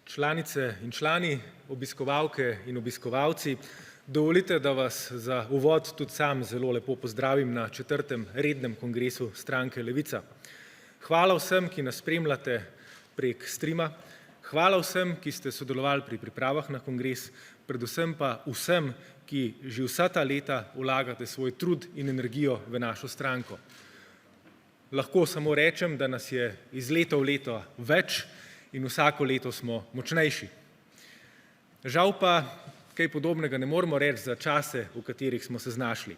Članice in člani, obiskovalke in obiskovalci, dovolite, da vas za uvod tudi sam zelo lepo pozdravim na 4. rednem kongresu stranke Levica. Hvala vsem, ki nas spremljate prek streama, hvala vsem, ki ste sodelovali pri pripravah na kongres, predvsem pa vsem, ki že vsa ta leta vlagate svoj trud in energijo v našo stranko. Lahko samo rečem, da nas je iz leta v leto več in vsako leto smo močnejši. Žal pa kaj podobnega ne moremo reči za čase, v katerih smo se znašli.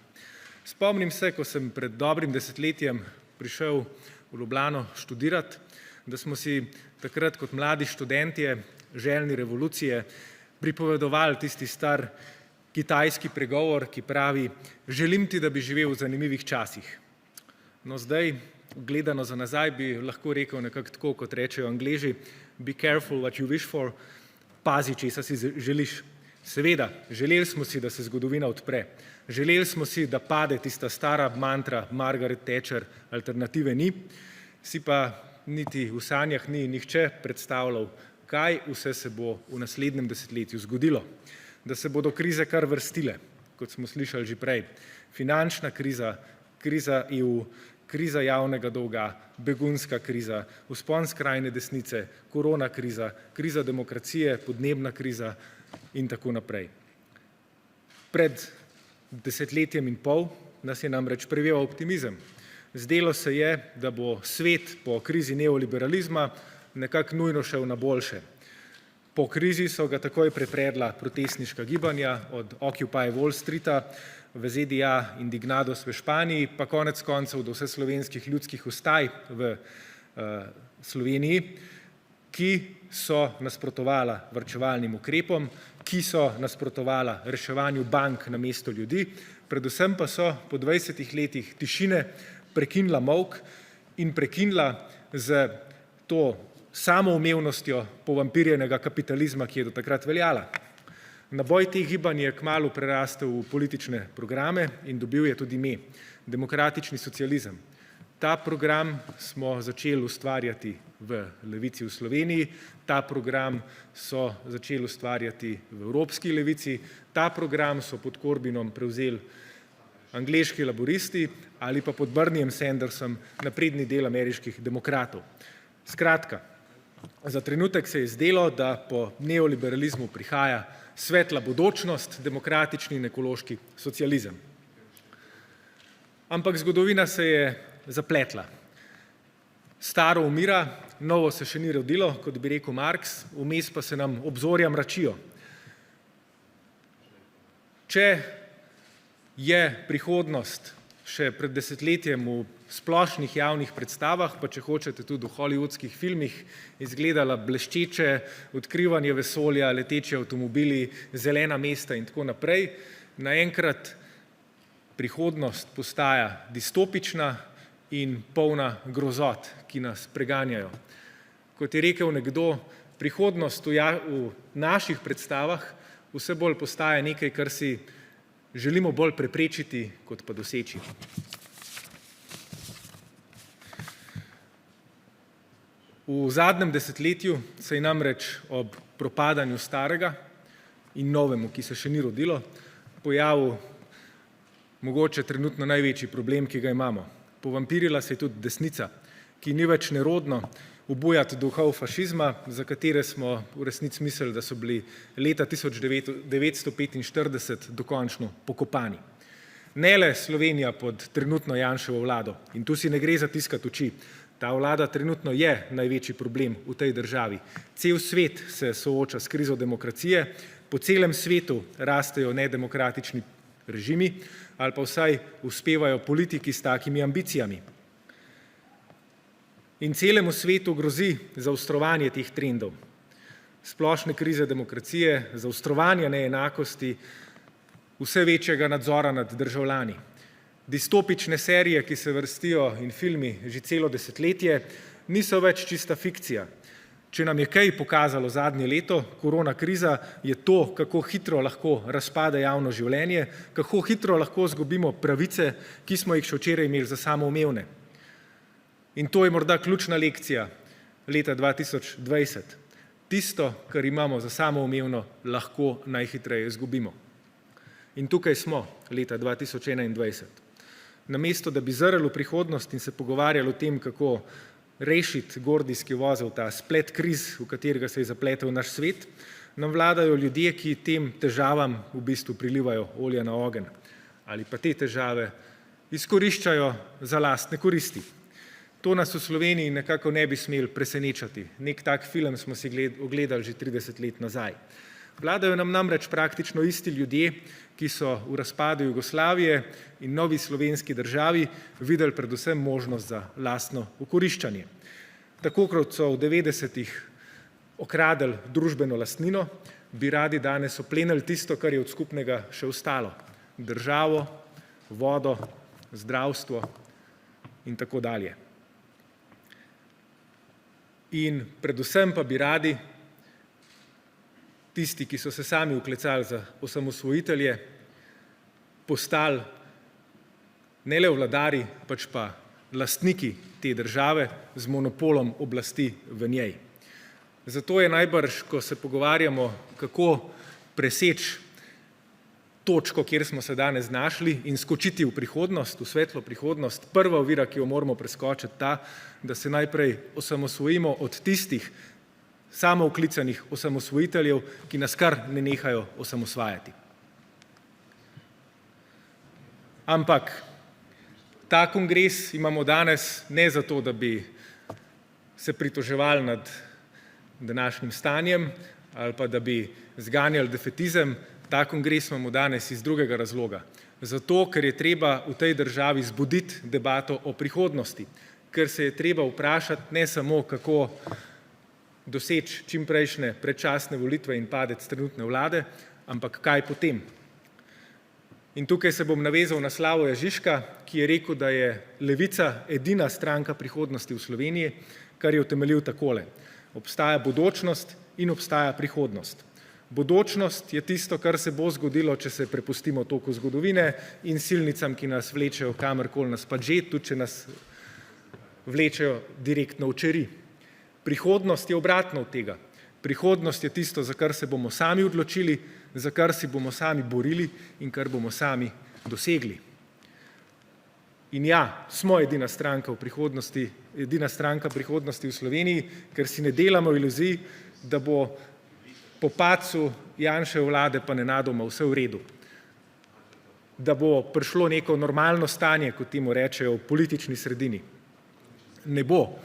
Spomnim se, ko sem pred dobrim desetletjem prišel v Ljubljano študirati, da smo si takrat kot mladi študentje, željni revolucije, pripovedovali tisti star kitajski pregovor, ki pravi: želim ti, da bi živel v zanimivih časih. No, zdaj, gledano za nazaj, bi lahko rekel nekako tako, kot rečejo Angleži: be careful what you wish for, pazi, česa si želiš. Seveda, želeli smo si, da se zgodovina odpre. Želeli smo si, da pade tista stara mantra Margaret Thatcher: alternative ni. Si pa niti v sanjah ni nihče predstavljal, kaj vse se bo v naslednjem desetletju zgodilo. Da se bodo krize kar vrstile, kot smo slišali že prej. Finančna kriza, kriza EU, kriza javnega dolga, begunska kriza, vzpon skrajne desnice, korona kriza, kriza demokracije, podnebna kriza in tako naprej. Pred desetletjem in pol nas je namreč preveval optimizem. Zdelo se je, da bo svet po krizi neoliberalizma nekako nujno šel na boljše. Po krizi so ga takoj prepredla protestniška gibanja, od Occupy Wall Streeta v ZDA, Indignados v Španiji, pa konec koncev do vseslovenskih ljudskih vstaj v Sloveniji, ki so nasprotovala varčevalnim ukrepom, ki so nasprotovala reševanju bank namesto ljudi, predvsem pa so po 20 letih tišine prekinila molk in prekinila z to samoumevnostjo povampirjenega kapitalizma, ki je do takrat veljala. Naboj teh gibanj je kmalu prerastel v politične programe in dobil je tudi ime – demokratični socializem. Ta program smo začeli ustvarjati v Levici v Sloveniji, ta program so začeli ustvarjati v Evropski levici, ta program so pod Corbynom prevzeli angleški laburisti ali pa pod Berniejem Sandersom napredni del ameriških demokratov. Skratka, za trenutek se je zdelo, da po neoliberalizmu prihaja svetla bodočnost, demokratični in ekološki socializem. Ampak zgodovina se je zapletla. Staro umira, novo se še ni rodilo, kot bi rekel Marx, vmes pa se nam obzorja mračijo. Če je prihodnost še pred desetletjem v splošnih javnih predstavah, pa če hočete tudi v hollywoodskih filmih, izgledala bleščeče, odkrivanje vesolja, leteči avtomobili, zelena mesta in tako naprej, naenkrat prihodnost postaja distopična in polna grozot, ki nas preganjajo. Kot je rekel nekdo, prihodnost v naših predstavah vse bolj postaja nekaj, kar si želimo bolj preprečiti, kot pa doseči. V zadnjem desetletju se je namreč ob propadanju starega in novemu, ki se še ni rodilo, pojavil mogoče trenutno največji problem, ki ga imamo. Povampirila se je tudi desnica, ki ni več nerodno obujati duhov fašizma, za katere smo v resnici mislili, da so bili leta 1945 dokončno pokopani. Ne le Slovenija pod trenutno Janševo vlado, in tu si ne gre zatiskati oči, ta vlada trenutno je največji problem v tej državi. Cel svet se sooča s krizo demokracije, po celem svetu rastejo nedemokratični režimi ali pa vsaj uspevajo politiki s takimi ambicijami. In celemu svetu grozi zaostrovanje teh trendov. Splošne krize demokracije, zaostrovanja neenakosti, vse večjega nadzora nad državljani. Distopične serije, ki se vrstijo, in filmi že celo desetletje, niso več čista fikcija. Če nam je kaj pokazalo zadnje leto, korona kriza, je to, kako hitro lahko razpade javno življenje, kako hitro lahko izgubimo pravice, ki smo jih še včeraj imeli za samoumevne. In to je morda ključna lekcija leta 2020. Tisto, kar imamo za samoumevno, lahko najhitreje izgubimo. In tukaj smo, leta 2021. Namesto da bi zrli v prihodnost in se pogovarjali o tem, kako rešiti gordijski vozel, ta splet kriz, v katerega se je zapletel naš svet, nam vladajo ljudje, ki tem težavam v bistvu prilivajo olje na ogenj ali pa te težave izkoriščajo za lastne koristi. To nas v Sloveniji nekako ne bi smeli presenečati. Nek tak film smo si ogledali že 30 let nazaj. Vladajo nam namreč praktično isti ljudje, ki so v razpadu Jugoslavije in novi slovenski državi videli predvsem možnost za lastno okoriščanje. Tako kot so v 90-ih okradli družbeno lastnino, bi radi danes oplenili tisto, kar je od skupnega še ostalo. Državo, vodo, zdravstvo in tako dalje. In predvsem pa bi radi tisti, ki so se sami vklecali za osamosvojitelje, postali ne le vladarji, pač pa lastniki te države z monopolom oblasti v njej. Zato je najbrž, ko se pogovarjamo, kako preseči točko, kjer smo se danes znašli in skočiti v prihodnost, v svetlo prihodnost, prva ovira, ki jo moramo preskočiti, ta, da se najprej osamosvojimo od tistih samooklicanih osamosvojiteljev, ki nas kar ne nehajo osamosvajati. Ampak ta kongres imamo danes ne zato, da bi se pritoževali nad današnjim stanjem ali pa da bi zganjali defetizem. Ta kongres imamo danes iz drugega razloga. Zato, ker je treba v tej državi zbuditi debato o prihodnosti, ker se je treba vprašati ne samo, kako doseči čimprejšnje predčasne volitve in padec trenutne vlade, ampak kaj potem. In tukaj se bom navezal na Slavoja Žižka, ki je rekel, da je Levica edina stranka prihodnosti v Sloveniji, kar je utemeljil takole: obstaja bodočnost in obstaja prihodnost. Bodočnost je tisto, kar se bo zgodilo, če se prepustimo toku zgodovine in silnicam, ki nas vlečejo kamorkoli nas pač že, tudi če nas vlečejo direktno v čeri. Prihodnost je obratno od tega. Prihodnost je tisto, za kar se bomo sami odločili, za kar si bomo sami borili in kar bomo sami dosegli. In ja, smo edina stranka prihodnosti v Sloveniji, ker si ne delamo iluzij, da bo po padcu Janševe vlade pa nenadoma vse v redu. Da bo prišlo neko normalno stanje, kot temu rečejo v politični sredini. Ne bo,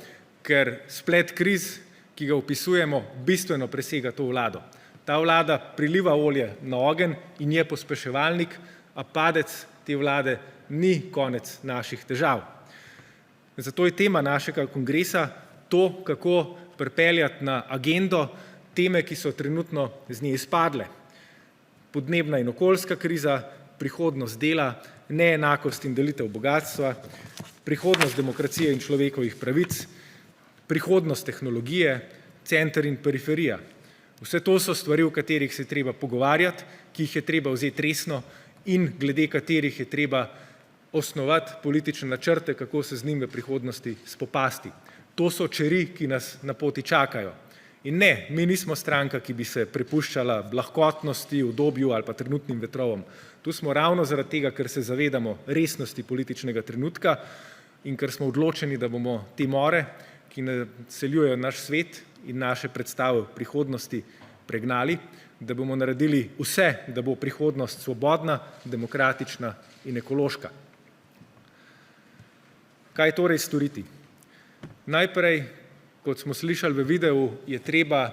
ker splet kriz, ki ga opisujemo, bistveno presega to vlado. Ta vlada priliva olje na ogenj in je pospeševalnik, a padec te vlade ni konec naših težav. Zato je tema našega kongresa to, kako pripeljati na agendo teme, ki so trenutno z nje izpadle. Podnebna in okoljska kriza, prihodnost dela, neenakost in delitev bogastva, prihodnost demokracije in človekovih pravic, prihodnost tehnologije, center in periferija. Vse to so stvari, o katerih se je treba pogovarjati, ki jih je treba vzeti resno in glede katerih je treba osnovati politične načrte, kako se z njim v prihodnosti spopasti. To so čeri, ki nas na poti čakajo. In ne, mi nismo stranka, ki bi se prepuščala lahkotnosti, udobju ali pa trenutnim vetrovom. Tu smo ravno zaradi tega, ker se zavedamo resnosti političnega trenutka in ker smo odločeni, da bomo te more, ki naseljujejo naš svet in naše predstave v prihodnosti, pregnali, da bomo naredili vse, da bo prihodnost svobodna, demokratična in ekološka. Kaj torej storiti? Najprej, kot smo slišali v videu, je treba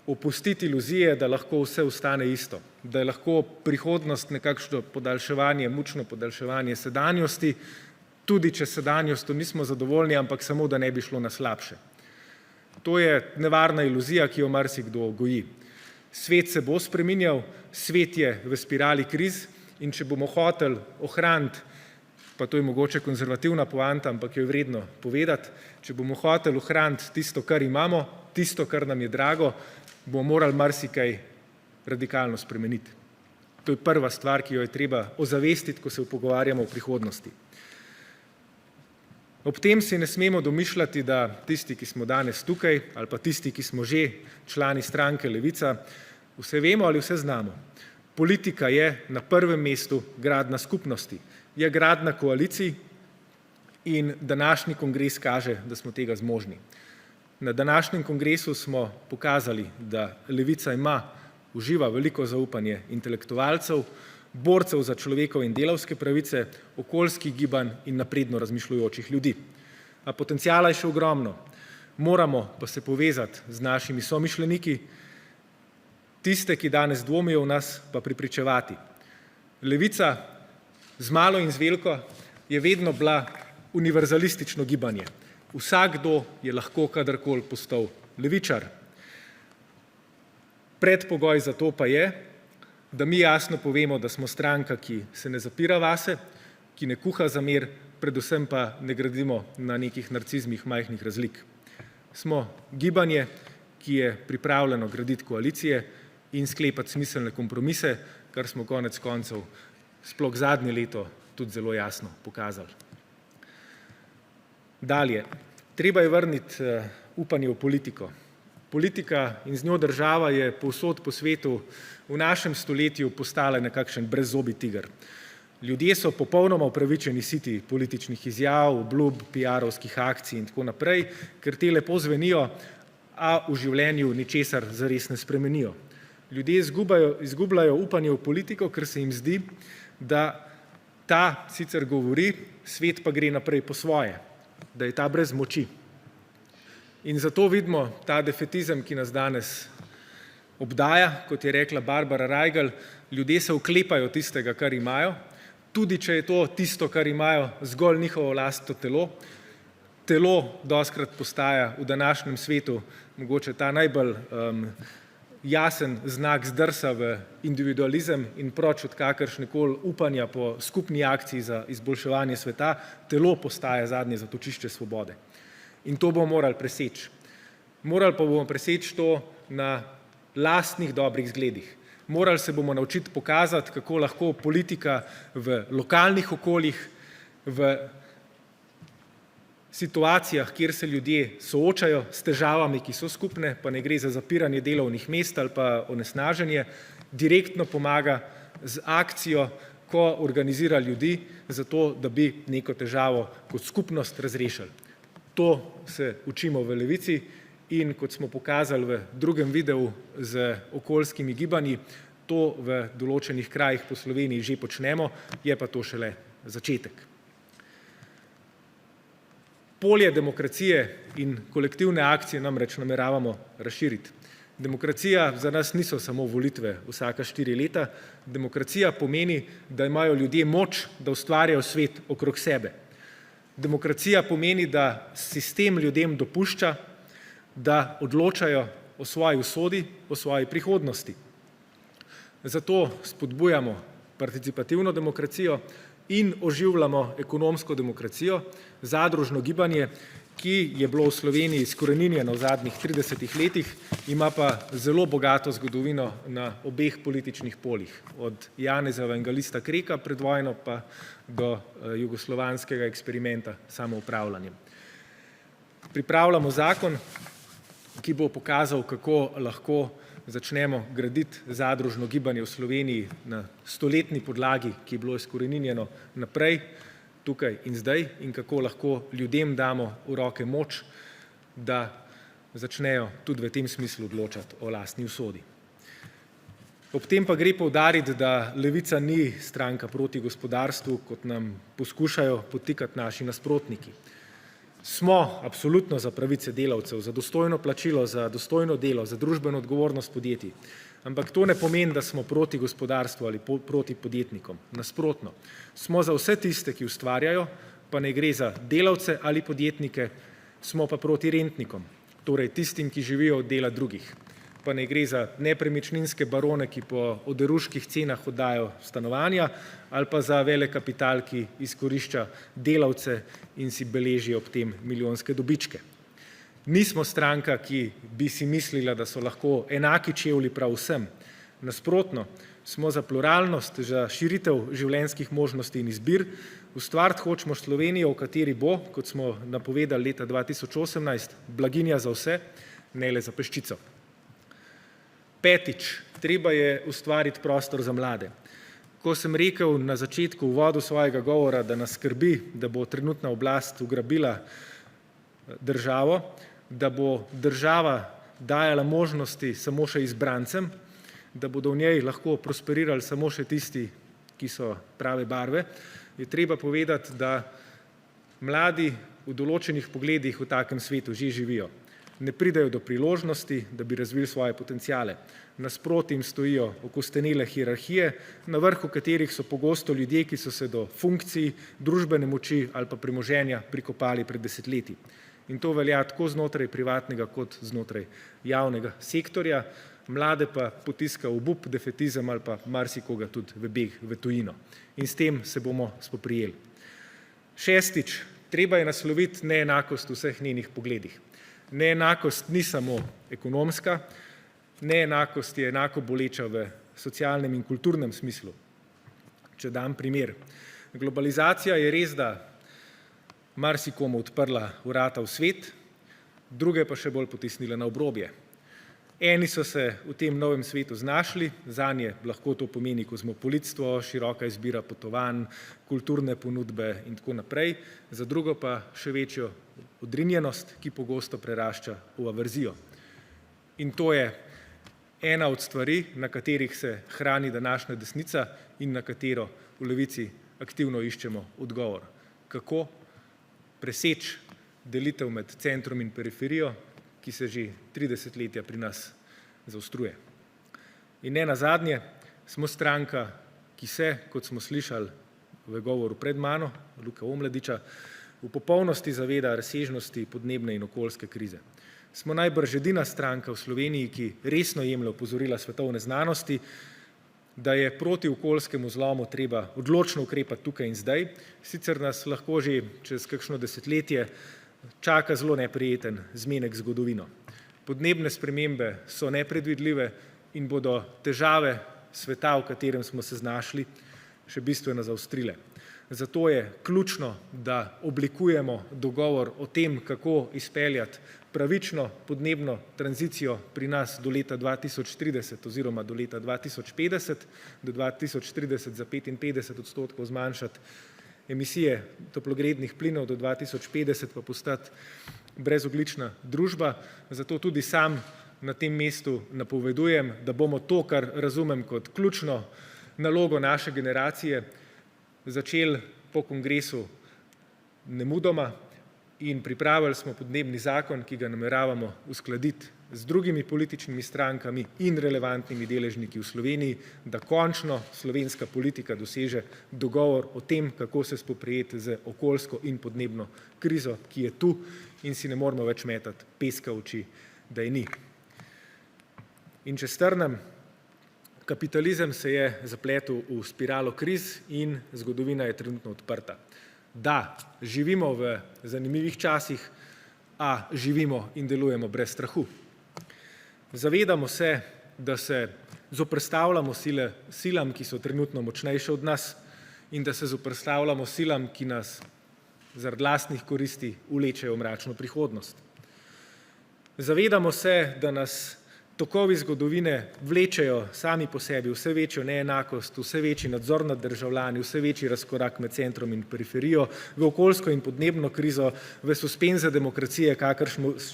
opustiti iluzije, da lahko vse ostane isto, da je lahko prihodnost nekakšno podaljševanje, mučno podaljševanje sedanjosti, tudi če sedanjostjo nismo zadovoljni, ampak samo, da ne bi šlo na slabše. To je nevarna iluzija, ki jo marsikdo goji. Svet se bo spreminjal, svet je v spirali kriz in če bomo hoteli ohraniti, pa to je mogoče konzervativna poanta, ampak jo je vredno povedati, če bomo hoteli ohraniti tisto, kar imamo, tisto, kar nam je drago, bomo morali marsikaj radikalno spremeniti. To je prva stvar, ki jo je treba ozavestiti, ko se pogovarjamo o prihodnosti. Ob tem si ne smemo domišljati, da tisti, ki smo danes tukaj, ali pa tisti, ki smo že člani stranke Levica, vse vemo ali vse znamo. Politika je na prvem mestu gradnja skupnosti, je gradnja koalicij in današnji kongres kaže, da smo tega zmožni. Na današnjem kongresu smo pokazali, da Levica uživa veliko zaupanje intelektualcev, borcev za človekove in delavske pravice, okoljskih gibanj in napredno razmišljujočih ljudi. A potenciala je še ogromno. Moramo pa se povezati z našimi somišljeniki, tiste, ki danes dvomijo v nas, pa prepričevati. Levica z malo in z veliko je vedno bila univerzalistično gibanje. Vsakdo je lahko kadarkoli postal levičar. Predpogoj za to pa je, da mi jasno povemo, da smo stranka, ki se ne zapira vase, ki ne kuha zamer, predvsem pa ne gradimo na nekih narcizmih majhnih razlik. Smo gibanje, ki je pripravljeno graditi koalicije in sklepati smiselne kompromise, kar smo konec koncev sploh zadnje leto tudi zelo jasno pokazali. Dalje. Treba je vrniti upanje v politiko. Politika in z njo država je povsod po svetu v našem stoletju postala nekakšen brezzobi tiger. Ljudje so popolnoma upravičeni siti političnih izjav, obljub, PR-ovskih akcij in tako naprej, ker te lepo zvenijo, a v življenju ničesar zares ne spremenijo. Ljudje izgubljajo upanje v politiko, ker se jim zdi, da ta sicer govori, svet pa gre naprej po svoje, da je ta brez moči. In zato vidimo ta defetizem, ki nas danes obdaja, kot je rekla Barbara Rajgelj, ljudje se oklepajo tistega, kar imajo, tudi če je to tisto, kar imajo, zgolj njihovo lastno telo. Telo dostikrat postaja v današnjem svetu mogoče ta najbolj jasen znak zdrsa v individualizem in proč od kakršnekoli upanja po skupni akciji za izboljševanje sveta, telo postaja zadnje zatočišče svobode. In to bomo morali preseči. Morali pa bomo preseči to na lastnih dobrih zgledih. Morali se bomo naučiti pokazati, kako lahko politika v lokalnih okoljih, v situacijah, kjer se ljudje soočajo s težavami, ki so skupne, pa ne gre za zapiranje delovnih mest ali pa onesnaženje, direktno pomaga z akcijo, ko organizira ljudi za to, da bi neko težavo kot skupnost razrešili. To se učimo v Levici in kot smo pokazali v drugem videu z okoljskimi gibanji, to v določenih krajih po Sloveniji že počnemo, je pa to šele začetek. Polje demokracije in kolektivne akcije namreč nameravamo razširiti. Demokracija za nas niso samo volitve vsaka 4 leta, demokracija pomeni, da imajo ljudje moč, da ustvarjajo svet okrog sebe. Demokracija pomeni, da sistem ljudem dopušča, da odločajo o svoji usodi, o svoji prihodnosti. Zato spodbujamo participativno demokracijo in oživljamo ekonomsko demokracijo, zadružno gibanje, ki je bilo v Sloveniji izkoreninjeno v zadnjih 30 letih, ima pa zelo bogato zgodovino na obeh političnih poljih, od Janeza Evangelista Kreka pred vojno pa do jugoslovanskega eksperimenta s samoupravljanjem. Pripravljamo zakon, ki bo pokazal, kako lahko začnemo graditi zadružno gibanje v Sloveniji na stoletni podlagi, ki je bilo izkoreninjeno naprej, tukaj in zdaj, in kako lahko ljudem damo v roke moč, da začnejo tudi v tem smislu odločati o lastni usodi. Ob tem pa gre poudariti, da Levica ni stranka proti gospodarstvu, kot nam poskušajo podtikati naši nasprotniki. Smo absolutno za pravice delavcev, za dostojno plačilo, za dostojno delo, za družbeno odgovornost podjetij. Ampak to ne pomeni, da smo proti gospodarstvu ali proti podjetnikom. Nasprotno. Smo za vse tiste, ki ustvarjajo, pa ne gre za delavce ali podjetnike, smo pa proti rentnikom, torej tistim, ki živijo od dela drugih. Pa ne gre za nepremičninske barone, ki po oderuških cenah oddajo stanovanja, ali pa za velekapital, ki izkorišča delavce in si beleži ob tem milijonske dobičke. Nismo stranka, ki bi si mislila, da so lahko enaki čevlji prav vsem. Nasprotno, smo za pluralnost, za širitev življenjskih možnosti in izbir, ustvariti hočemo Slovenijo, v kateri bo, kot smo napovedali leta 2018, blaginja za vse, ne le za peščico. Petič, treba je ustvariti prostor za mlade. Ko sem rekel na začetku uvodu svojega govora, da nas skrbi, da bo trenutna oblast ugrabila državo, da bo država dajala možnosti samo še izbrancem, da bodo v njej lahko prosperirali samo še tisti, ki so prave barve, je treba povedati, da mladi v določenih pogledih v takem svetu že živijo. Ne pridejo do priložnosti, da bi razvili svoje potenciale. Nasproti jim stojijo okostenele hierarhije, na vrhu katerih so pogosto ljudje, ki so se do funkcij, družbene moči ali pa premoženja prikopali pred desetletji. In to velja tako znotraj privatnega kot znotraj javnega sektorja, mlade pa potiska obup, defetizem ali pa marsikoga tudi v beg v tujino. In s tem se bomo spoprijeli. Šestič, treba je nasloviti neenakost v vseh njenih pogledih. Neenakost ni samo ekonomska, neenakost je enako boleča v socialnem in kulturnem smislu. Če dam primer. Globalizacija je res, da marsikomu odprla vrata v svet, druge pa še bolj potisnila na obrobje. Eni so se v tem novem svetu znašli, zanje lahko to pomeni kozmopolitstvo, široka izbira potovanj, kulturne ponudbe in tako naprej, za drugo pa še večjo odrinjenost, ki pogosto prerašča v averzijo. In to je ena od stvari, na katerih se hrani današnja desnica in na katero v Levici aktivno iščemo odgovor. Kako preseči delitev med centrom in periferijo, ki se že 30 letja pri nas zaostruje. In ne nazadnje, smo stranka, ki se, kot smo slišali v govoru pred mano, Luke Omladiča, v popolnosti zaveda razsežnosti podnebne in okoljske krize. Smo najbrž edina stranka v Sloveniji, ki resno jemlje opozorila svetovne znanosti, da je proti okoljskemu zlomu treba odločno ukrepati tukaj in zdaj, sicer nas lahko že čez kakšno desetletje čaka zelo neprijeten zmenek z zgodovino. Podnebne spremembe so nepredvidljive in bodo težave sveta, v katerem smo se znašli, še bistveno zaostrile. Zato je ključno, da oblikujemo dogovor o tem, kako izpeljati pravično podnebno tranzicijo pri nas do leta 2030 oziroma do leta 2050, do 2030 za 55% zmanjšati emisije toplogrednih plinov, do 2050 pa postati brezogljična družba. Zato tudi sam na tem mestu napovedujem, da bomo to, kar razumem kot ključno nalogo naše generacije, začeli po kongresu nemudoma in pripravili smo podnebni zakon, ki ga nameravamo uskladiti z drugimi političnimi strankami in relevantnimi deležniki v Sloveniji, da končno slovenska politika doseže dogovor o tem, kako se spoprijeti z okoljsko in podnebno krizo, ki je tu in si ne moremo več metati peska v oči, da je ni. In če strnem, kapitalizem se je zapletel v spiralo kriz in zgodovina je trenutno odprta. Da, živimo v zanimivih časih, a živimo in delujemo brez strahu. Zavedamo se, da se zoperstavljamo silam, ki so trenutno močnejše od nas in da se zoperstavljamo silam, ki nas zaradi lastnih koristi vlečejo v mračno prihodnost. Zavedamo se, da nas tokovi zgodovine vlečejo sami po sebi vse večjo neenakost, vse večji nadzor nad državljani, vse večji razkorak med centrom in periferijo, v okoljsko in podnebno krizo, v suspenze demokracije,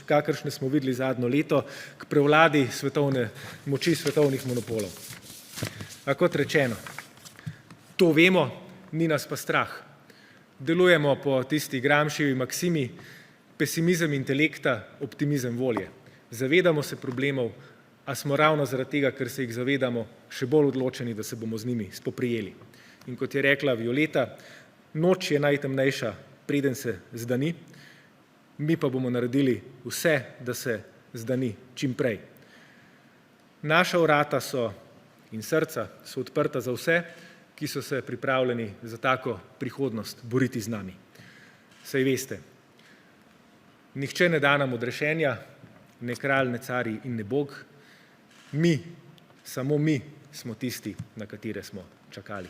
kakršne smo videli zadnje leto, k prevladi svetovne moči svetovnih monopolov. A kot rečeno, to vemo, ni nas pa strah. Delujemo po tisti Gramscijevi maksimi: pesimizem intelekta, optimizem volje. Zavedamo se problemov, a smo ravno zaradi tega, ker se jih zavedamo, še bolj odločeni, da se bomo z njimi spoprijeli. In kot je rekla Violeta, noč je najtemnejša, preden se zdani, mi pa bomo naredili vse, da se zdani čim prej. Naša vrata so in srca so odprta za vse, ki so se pripravljeni za tako prihodnost boriti z nami. Saj veste, nihče ne da nam odrešenja, ne kralj, ne carji in ne Bog, mi, samo mi smo tisti, na katere smo čakali.